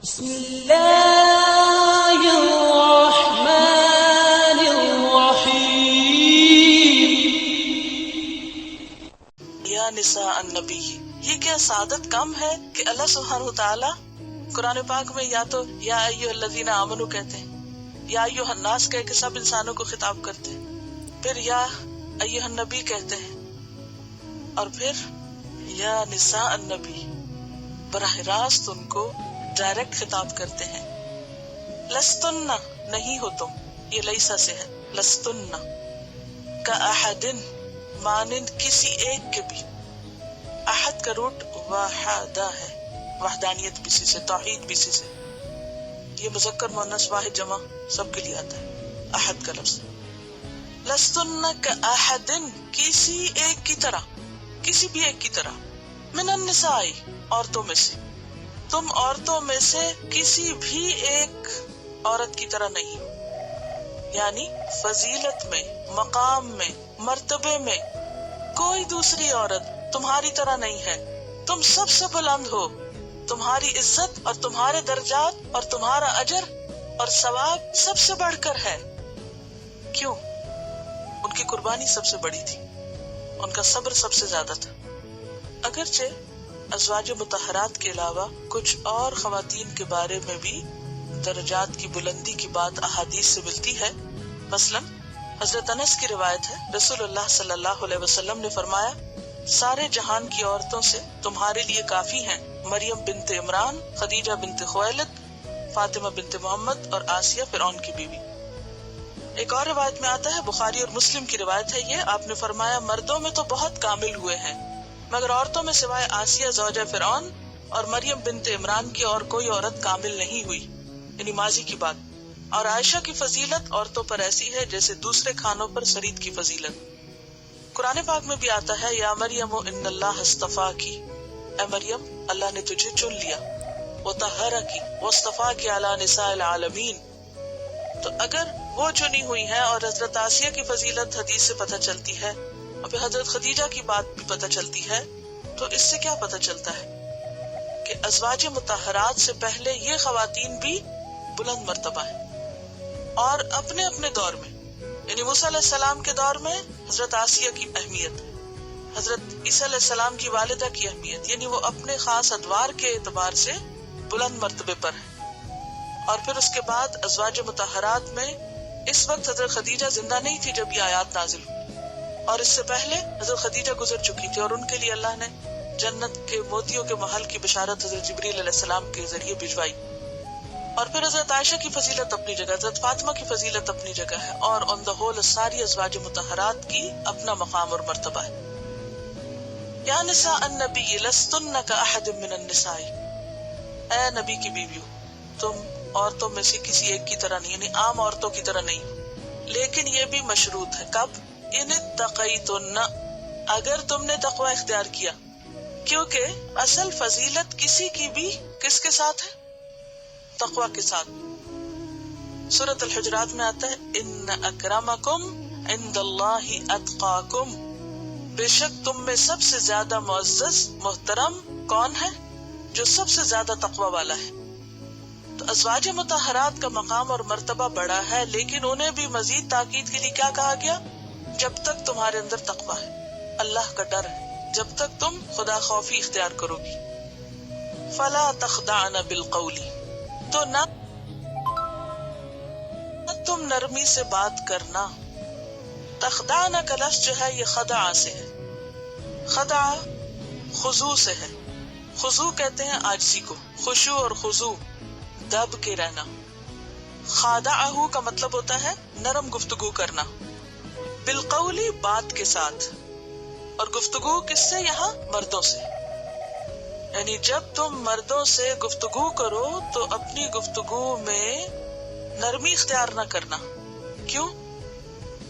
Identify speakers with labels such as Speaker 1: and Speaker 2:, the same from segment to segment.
Speaker 1: بسم اللہ الرحمن الرحیم۔
Speaker 2: یا نساء النبی، یہ کیا سعادت کم ہے کہ اللہ سبحانہ وتعالی قرآن پاک میں یا تو یا ایھا الذین آمنوا کہتے ہیں، یا ایھا الناس کہہ کے سب انسانوں کو خطاب کرتے ہیں، پھر یا ایھا النبی کہتے ہیں، اور پھر یا نساء النبی براہ راست ان کو ڈائریکٹ خطاب کرتے ہیں۔ لستن نہیں ہو تم، یہ لیسا سے ہے، لستن کا احدن مانند کسی ایک کے بھی۔ احد کا روٹ وحدہ ہے، وحدانیت بھی سے، توحید بھی سے، یہ مذکر مؤنث واحد جمع سب کے لیے آتا ہے احد کا لفظ۔ لستن کا احدن کسی ایک کی طرح، کسی بھی ایک کی طرح، من النساء عورتوں میں سے، تم عورتوں میں سے کسی بھی ایک عورت کی طرح نہیں، یعنی فضیلت میں، مقام میں، مرتبے میں کوئی دوسری عورت تمہاری طرح نہیں ہے۔ تم سب سے بلند ہو، تمہاری عزت اور تمہارے درجات اور تمہارا اجر اور ثواب سب سے بڑھ کر ہے۔ کیوں؟ ان کی قربانی سب سے بڑی تھی، ان کا صبر سب سے زیادہ تھا۔ اگرچہ ازواج مطہرات کے علاوہ کچھ اور خواتین کے بارے میں بھی درجات کی بلندی کی بات احادیث سے ملتی ہے۔ مثلا حضرت انس کی روایت ہے، رسول اللہ صلی اللہ علیہ وسلم نے فرمایا، سارے جہان کی عورتوں سے تمہارے لیے کافی ہیں مریم بنت عمران، خدیجہ بنت خویلد، فاطمہ بنت محمد اور آسیہ فرعون کی بیوی۔ ایک اور روایت میں آتا ہے، بخاری اور مسلم کی روایت ہے یہ، آپ نے فرمایا، مردوں میں تو بہت کامل ہوئے ہیں، مگر عورتوں میں سوائے آسیہ زوجہ فرعون اور مریم بنت عمران کی اور کوئی عورت کامل نہیں ہوئی، یعنی ماضی کی بات۔ اور عائشہ کی فضیلت عورتوں پر ایسی ہے جیسے دوسرے کھانوں پر سرید کی فضیلت۔ قرآن پاک میں بھی آتا ہے، یا مریم ان اللہ اصطفاکی، اے مریم اللہ نے تجھے چن لیا، وطہرکی واصطفاکی علی نساء العالمین۔ تو اگر وہ چنی ہوئی ہیں اور حضرت آسیہ کی فضیلت حدیث سے پتہ چلتی ہے، اور پھر حضرت خدیجہ کی بات بھی پتہ چلتی ہے، تو اس سے کیا پتہ چلتا ہے کہ ازواج مطہرات سے پہلے یہ خواتین بھی بلند مرتبہ ہیں، اور اپنے اپنے دور میں، یعنی موسیٰ علیہ السلام کے دور میں حضرت آسیہ کی اہمیت، حضرت عیسیٰ علیہ السلام کی والدہ کی اہمیت، یعنی وہ اپنے خاص ادوار کے اعتبار سے بلند مرتبے پر ہیں۔ اور پھر اس کے بعد ازواج مطہرات میں اس وقت حضرت خدیجہ زندہ نہیں تھی جب یہ آیات نازل ہوئی، اور اس سے پہلے حضرت خدیجہ گزر چکی تھی، اور ان کے لیے اللہ نے جنت کے موتیوں کے محل کی بشارت حضرت جبریل علیہ السلام کے ذریعے بھجوائی۔ اور پھر حضرت عائشہ کی فضیلت اپنی جگہ، حضرت فاطمہ کی فضیلت اپنی جگہ ہے، اور آن دا ہول ساری ازواج مطہرات کی اپنا مقام اور مرتبہ ہے۔ یا نساء النبی لستن کاحد من النساء، اے نبی کی بیویوں، تم عورتوں میں سے کسی ایک کی طرح نہیں، یعنی عام عورتوں کی طرح نہیں، لیکن یہ بھی مشروط ہے، کب؟ ان اتقیتن، اگر تم نے تقوی اختیار کیا، کیونکہ اصل فضیلت کسی کی بھی کس کے ساتھ ہے؟ تقوی کے ساتھ۔ سورۃ الحجرات میں آتا ہے، ان اکرمکم عند اللہ اتقاکم، بے شک تم میں سب سے زیادہ معزز محترم کون ہے؟ جو سب سے زیادہ تقوی والا ہے۔ تو ازواج مطہرات کا مقام اور مرتبہ بڑا ہے، لیکن انہیں بھی مزید تاکید کے لیے کیا کہا گیا؟ جب تک تمہارے اندر تقوی ہے، اللہ کا ڈر ہے، جب تک تم خدا خوفی اختیار کرو گی۔ فلا تخضعن بالقول، تو نہ تم نرمی سے بات کرنا۔ تخضعن کا لفظ جو ہے یہ خضع سے ہے، خضع خضوع سے ہے، خضوع کہتے ہیں عاجزی کو، خشوع اور خضوع دب کے رہنا۔ خاضعہ کا مطلب ہوتا ہے نرم گفتگو کرنا، بالقول بات کے ساتھ، اور گفتگو کس سے؟ یہاں مردوں سے، یعنی جب تم مردوں سے گفتگو کرو تو اپنی گفتگو میں نرمی اختیار نہ کرنا۔ کیوں؟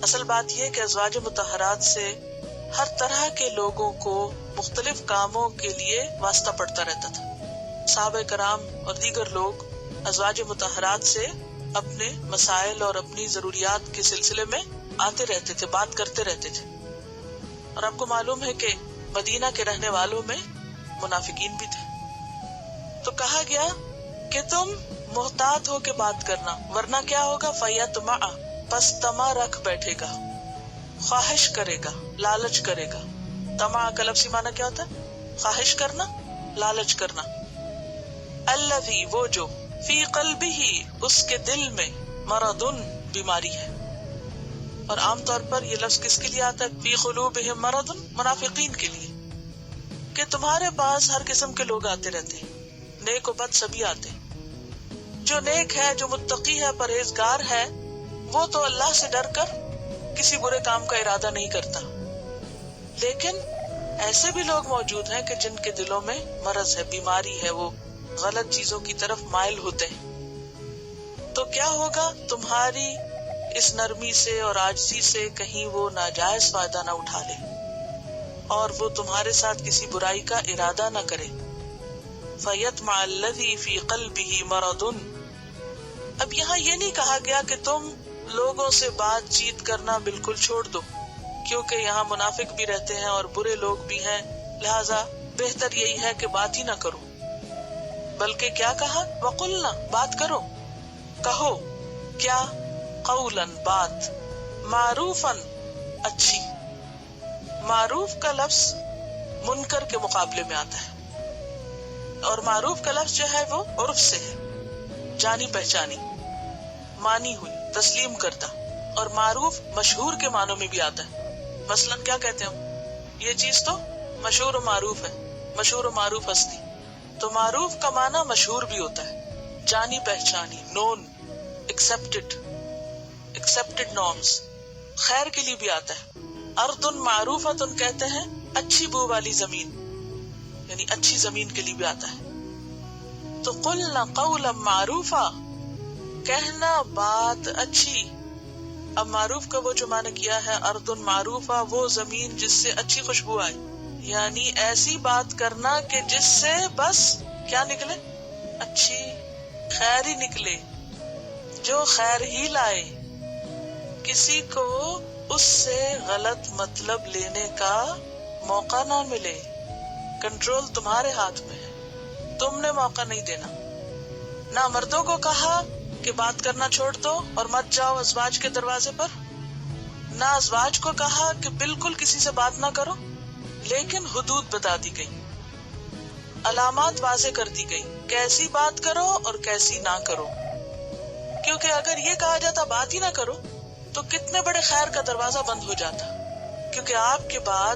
Speaker 2: اصل بات یہ کہ ازواج مطہرات سے ہر طرح کے لوگوں کو مختلف کاموں کے لیے واسطہ پڑتا رہتا تھا۔ صحابہ کرام اور دیگر لوگ ازواج مطہرات سے اپنے مسائل اور اپنی ضروریات کے سلسلے میں آتے رہتے تھے، بات کرتے رہتے تھے۔ اور آپ کو معلوم ہے کہ مدینہ کے رہنے والوں میں منافقین بھی تھے، تو کہا گیا کہ تم محتاط ہو کے بات کرنا، ورنہ کیا ہوگا؟ فیطمع، پس طمع رکھ بیٹھے گا، خواہش کرے گا، لالچ کرے گا۔ طمع کا لفظی معنی کیا ہوتا ہے؟ خواہش کرنا، لالچ کرنا۔ الذی، وہ جو، فی قلبہ، اس کے دل میں، مرض، بیماری ہے۔ اور عام طور پر یہ لفظ کس کے لیے آتا ہے؟ فی قلوبہم مرض، منافقین کے لیے، کہ تمہارے پاس ہر قسم کے لوگ آتے رہتے ہیں، نیک و بد سبھی آتے ہیں۔ جو نیک ہے، جو متقی ہے، پرہیزگار ہے، وہ تو اللہ سے ڈر کر کسی برے کام کا ارادہ نہیں کرتا، لیکن ایسے بھی لوگ موجود ہیں کہ جن کے دلوں میں مرض ہے، بیماری ہے، وہ غلط چیزوں کی طرف مائل ہوتے ہیں۔ تو کیا ہوگا؟ تمہاری اس نرمی سے اور عاجزی سے کہیں وہ ناجائز فائدہ نہ اٹھا لے اور وہ تمہارے ساتھ کسی برائی کا ارادہ نہ کرے۔ فَيَطْمَعَ الَّذِي فِي قَلْبِهِ مَرَضٌ۔ اب یہاں یہ نہیں کہا گیا کہ تم لوگوں سے بات چیت کرنا بالکل چھوڑ دو، کیونکہ یہاں منافق بھی رہتے ہیں اور برے لوگ بھی ہیں، لہذا بہتر یہی ہے کہ بات ہی نہ کرو۔ بلکہ کیا کہا؟ وَقُلْنَا، بات کرو، کہو، کیا؟ قولاً، بات، معروفاً، اچھی۔ معروف کا لفظ منکر کے مقابلے میں آتا ہے، اور معروف کا لفظ جو ہے وہ عرف سے ہے، جانی پہچانی، مانی ہوئی، تسلیم کردہ۔ اور معروف مشہور کے معنوں میں بھی آتا ہے۔ مثلاً کیا کہتے ہیں؟ یہ چیز تو مشہور و معروف ہے، مشہور و معروف ہستی۔ تو معروف کا معنی مشہور بھی ہوتا ہے، جانی پہچانی، نون، ایکسپٹڈ نارمز۔ خیر کے لیے بھی آتا ہے، ارض معروفۃ کہتے ہیں اچھی بو والی زمین، یعنی اچھی زمین کے لیے بھی آتا ہے۔ تو قلنا قولا معروفا، کہنا بات اچھی۔ اب معروف کا وہ جو معنی کیا ہے ارض معروفہ، وہ زمین جس سے اچھی خوشبو آئے، یعنی ایسی بات کرنا کہ جس سے بس کیا نکلے؟ اچھی خیر ہی نکلے، جو خیر ہی لائے، کسی کو اس سے غلط مطلب لینے کا موقع نہ ملے۔ کنٹرول تمہارے ہاتھ میں ہے، تم نے موقع نہیں دینا۔ نہ مردوں کو کہا کہ بات کرنا چھوڑ دو اور مت جاؤ ازواج کے دروازے پر، نہ ازواج کو کہا کہ بالکل کسی سے بات نہ کرو، لیکن حدود بتا دی گئی، علامات واضح کر دی گئی، کیسی بات کرو اور کیسی نہ کرو۔ کیونکہ اگر یہ کہا جاتا بات ہی نہ کرو تو کتنے بڑے خیر کا دروازہ بند ہو جاتا، کیونکہ آپ کے بعد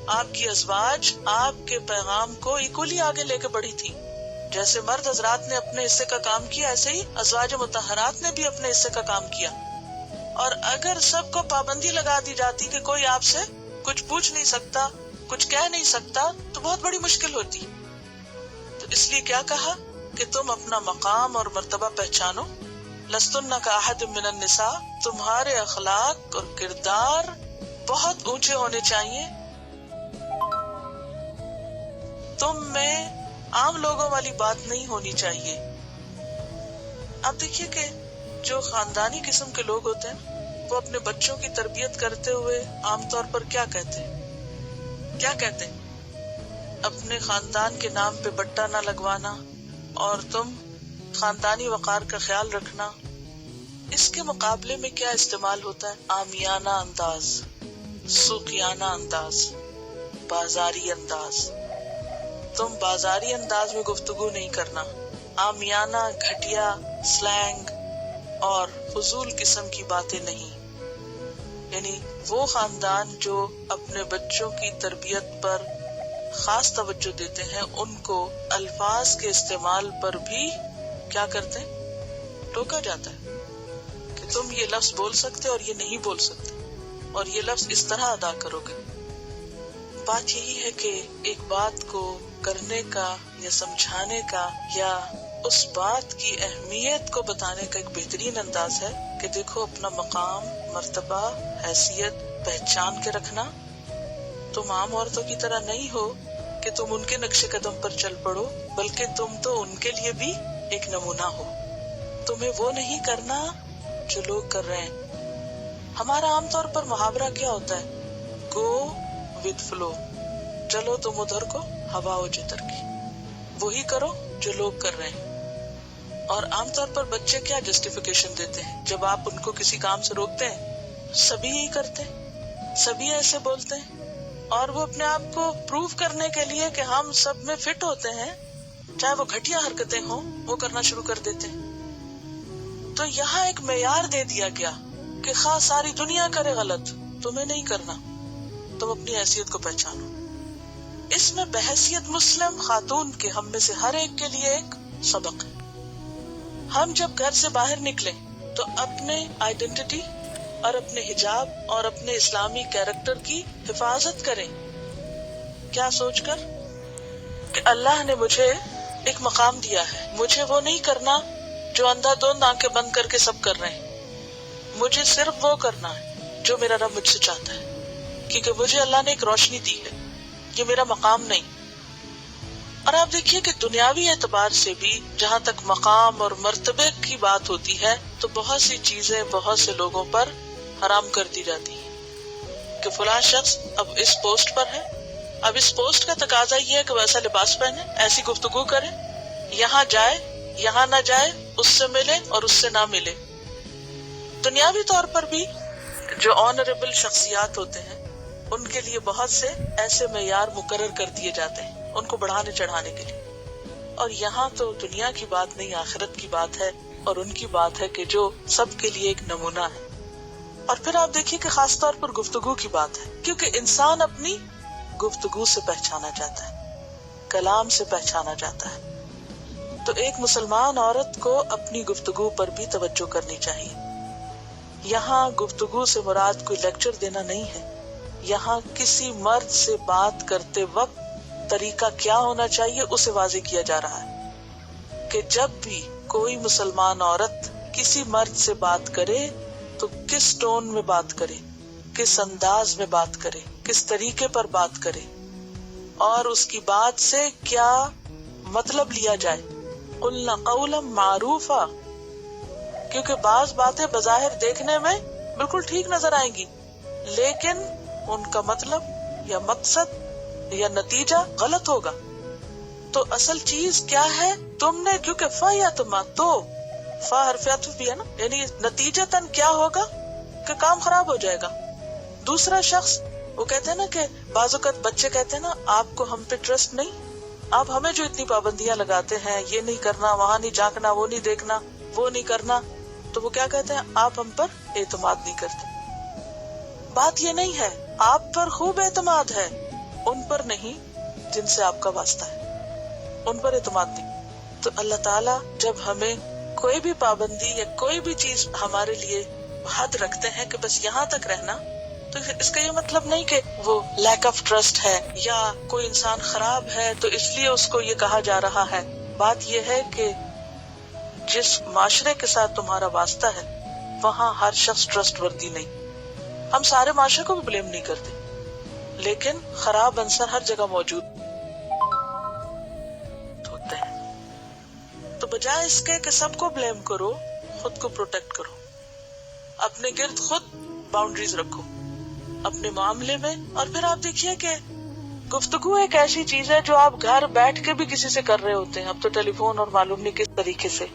Speaker 2: آپ کی ازواج آپ کے پیغام کو ایکولی آگے لے کے بڑھی تھی۔ جیسے مرد حضرات نے اپنے حصے کا کام کیا، ایسے ہی ازواج مطہرات نے بھی اپنے حصے کا کام کیا۔ اور اگر سب کو پابندی لگا دی جاتی کہ کوئی آپ سے کچھ پوچھ نہیں سکتا، کچھ کہہ نہیں سکتا، تو بہت بڑی مشکل ہوتی۔ تو اس لیے کیا کہا کہ تم اپنا مقام اور مرتبہ پہچانو۔ لستن کاحد من النساء، تمہارے اخلاق اور کردار بہت اونچے ہونے چاہیے، تم میں عام لوگوں والی بات نہیں ہونی چاہیے۔ آپ دیکھیے کہ جو خاندانی قسم کے لوگ ہوتے ہیں وہ اپنے بچوں کی تربیت کرتے ہوئے عام طور پر کیا کہتے ہیں؟ اپنے خاندان کے نام پہ بٹا نہ لگوانا، اور تم خاندانی وقار کا خیال رکھنا۔ اس کے مقابلے میں کیا استعمال ہوتا ہے؟ عامیانہ انداز، سوقیانہ انداز، بازاری انداز۔ تم بازاری انداز میں گفتگو نہیں کرنا، عامیانہ گھٹیا سلینگ اور فضول قسم کی باتیں نہیں۔ یعنی وہ خاندان جو اپنے بچوں کی تربیت پر خاص توجہ دیتے ہیں، ان کو الفاظ کے استعمال پر بھی کیا کرتے ہیں؟ ٹوکا جاتا ہے کہ تم یہ لفظ بول سکتے اور یہ نہیں بول سکتے، اور یہ لفظ اس طرح ادا کرو گے۔ بات یہی ہے کہ ایک بات کو کرنے کا یا سمجھانے کا یا اس بات کی اہمیت کو بتانے کا ایک بہترین انداز ہے کہ دیکھو اپنا مقام، مرتبہ، حیثیت پہچان کے رکھنا۔ تم عام عورتوں کی طرح نہیں ہو کہ تم ان کے نقش قدم پر چل پڑو، بلکہ تم تو ان کے لیے بھی ایک نمونہ ہو۔ تمہیں وہ نہیں کرنا جو لوگ کر رہے ہیں۔ ہمارا عام طور پر محاورہ کیا ہوتا ہے؟ گو ود فلو، چلو تم ادھر کو ہوا ہو جدھر کی، وہی کرو جو لوگ کر رہے ہیں۔ اور عام طور پر بچے کیا جسٹیفیکیشن دیتے ہیں جب آپ ان کو کسی کام سے روکتے ہیں؟ سبھی یہی کرتے ہیں، سبھی ایسے بولتے ہیں، اور وہ اپنے آپ کو پروو کرنے کے لیے کہ ہم سب میں فٹ ہوتے ہیں، چاہے وہ گھٹیا حرکتیں ہوں، وہ کرنا شروع کر دیتے ہیں۔ تو یہاں ایک معیار دے دیا گیا کہ خواہ ساری دنیا کرے غلط، تمہیں نہیں کرنا، تم اپنی حیثیت کو پہچانو۔ اس میں بحیثیت مسلم خاتون کے ہم میں سے ہر ایک کے لیے ایک سبق ہے۔ ہم جب گھر سے باہر نکلیں تو اپنے آئیڈینٹی اور اپنے حجاب اور اپنے اسلامی کیریکٹر کی حفاظت کریں، کیا سوچ کر کہ اللہ نے مجھے ایک مقام دیا ہے، مجھے وہ نہیں کرنا جو اندھا دھند آنکھیں بند کر کے سب کر رہے ہیں، مجھے صرف وہ کرنا ہے جو میرا رب مجھ سے چاہتا ہے، کیونکہ مجھے اللہ نے ایک روشنی دی ہے، یہ میرا مقام نہیں۔ اور آپ دیکھیے کہ دنیاوی اعتبار سے بھی جہاں تک مقام اور مرتبے کی بات ہوتی ہے تو بہت سی چیزیں بہت سے لوگوں پر حرام کر دی جاتی ہیں کہ فلاں شخص اب اس پوسٹ پر ہے، اب اس پوسٹ کا تقاضا یہ ہے کہ ویسا لباس پہنے، ایسی گفتگو کرے، یہاں جائے، یہاں نہ جائے، اس سے ملے اور اس سے نہ ملے۔ دنیاوی طور پر بھی جو آنریبل شخصیات ہوتے ہیں ان کے لیے بہت سے ایسے معیار مقرر کر دیے جاتے ہیں ان کو بڑھانے چڑھانے کے لیے۔ اور یہاں تو دنیا کی بات نہیں، آخرت کی بات ہے، اور ان کی بات ہے کہ جو سب کے لیے ایک نمونہ ہے۔ اور پھر آپ دیکھیے کہ خاص طور پر گفتگو کی بات ہے، کیونکہ انسان اپنی گفتگو سے پہچانا جاتا ہے، کلام سے پہچانا جاتا ہے۔ تو ایک مسلمان عورت کو اپنی گفتگو پر بھی توجہ کرنی چاہیے۔ یہاں گفتگو سے مراد کوئی لیکچر دینا نہیں ہے، یہاں کسی مرد سے بات کرتے وقت طریقہ کیا ہونا چاہیے اسے واضح کیا جا رہا ہے کہ جب بھی کوئی مسلمان عورت کسی مرد سے بات کرے تو کس ٹون میں بات کرے، کس انداز میں بات کرے، کس طریقے پر بات کرے، اور اس کی بات سے کیا مطلب لیا جائے۔ قلنا قولا معروفا، کیونکہ بعض باتیں بظاہر دیکھنے میں بالکل ٹھیک نظر آئیں گی لیکن ان کا مطلب یا مقصد یا نتیجہ غلط ہوگا۔ تو اصل چیز کیا ہے، تم نے کیونکہ فا یا تما، تو فا حرف عطف بھی ہے نا، یعنی نتیجتاً کیا ہوگا کہ کام خراب ہو جائے گا۔ دوسرا شخص وہ کہتے ہیں نا کہ بعض اوقات بچے کہتے ہیں نا آپ کو ہم پہ ٹرسٹ نہیں، آپ ہمیں جو اتنی پابندیاں لگاتے ہیں، یہ نہیں کرنا، وہاں نہیں جھانکنا، وہ نہیں دیکھنا، وہ نہیں کرنا، تو وہ کیا کہتے ہیں، آپ ہم پر اعتماد نہیں کرتے۔ بات یہ نہیں ہے، آپ پر خوب اعتماد ہے، ان پر نہیں جن سے آپ کا واسطہ ہے، ان پر اعتماد نہیں۔ تو اللہ تعالیٰ جب ہمیں کوئی بھی پابندی یا کوئی بھی چیز ہمارے لیے حد رکھتے ہیں کہ بس یہاں تک رہنا، تو اس کا یہ مطلب نہیں کہ وہ لیک آف ٹرسٹ ہے یا کوئی انسان خراب ہے تو اس لیے اس کو یہ کہا جا رہا ہے۔ بات یہ ہے کہ جس معاشرے کے ساتھ تمہارا واسطہ ہے وہاں ہر شخص ٹرسٹ وردی نہیں۔ ہم سارے معاشرے کو بھی بلیم نہیں کرتے لیکن خراب عنصر ہر جگہ موجود ہوتے ہیں۔ تو بجائے اس کے کہ سب کو بلیم کرو، خود کو پروٹیکٹ کرو، اپنے گرد خود باؤنڈریز رکھو اپنے معاملے میں۔ اور پھر آپ دیکھیے کہ گفتگو ایک ایسی چیز ہے جو آپ گھر بیٹھ کے بھی کسی سے کر رہے ہوتے ہیں، اب تو ٹیلی فون اور معلوم نہیں کس طریقے سے۔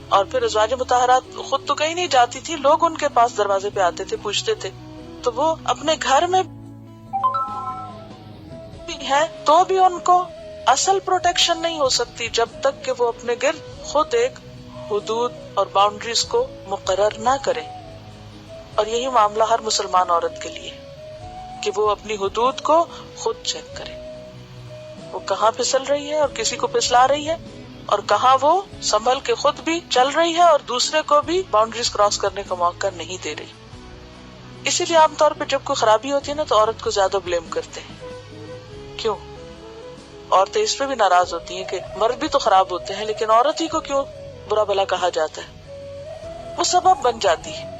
Speaker 2: اور پھر ازواج مطہرات خود تو کہیں نہیں جاتی تھی، لوگ ان کے پاس دروازے پہ آتے تھے، پوچھتے تھے، تو وہ اپنے گھر میں ہے تو بھی ان کو اصل پروٹیکشن نہیں ہو سکتی جب تک کہ وہ اپنے گرد خود ایک حدود اور باؤنڈریز کو مقرر نہ کرے۔ اور یہی معاملہ ہر مسلمان عورت کے لیے کہ وہ اپنی حدود کو خود چیک کرے، وہ کہاں پھسل رہی ہے اور کسی کو پھسلا رہی ہے، اور کہاں وہ سنبھل کے خود بھی چل رہی ہے اور دوسرے کو بھی باؤنڈریز کراس کرنے کا موقع نہیں دے رہی۔ اسی لیے عام طور پہ جب کوئی خرابی ہوتی ہے نا تو عورت کو زیادہ بلیم کرتے ہیں۔ کیوں؟ عورتیں اس پہ بھی ناراض ہوتی ہیں کہ مرد بھی تو خراب ہوتے ہیں لیکن عورت ہی کو کیوں برا بھلا کہا جاتا ہے۔ وہ سبب بن جاتی ہے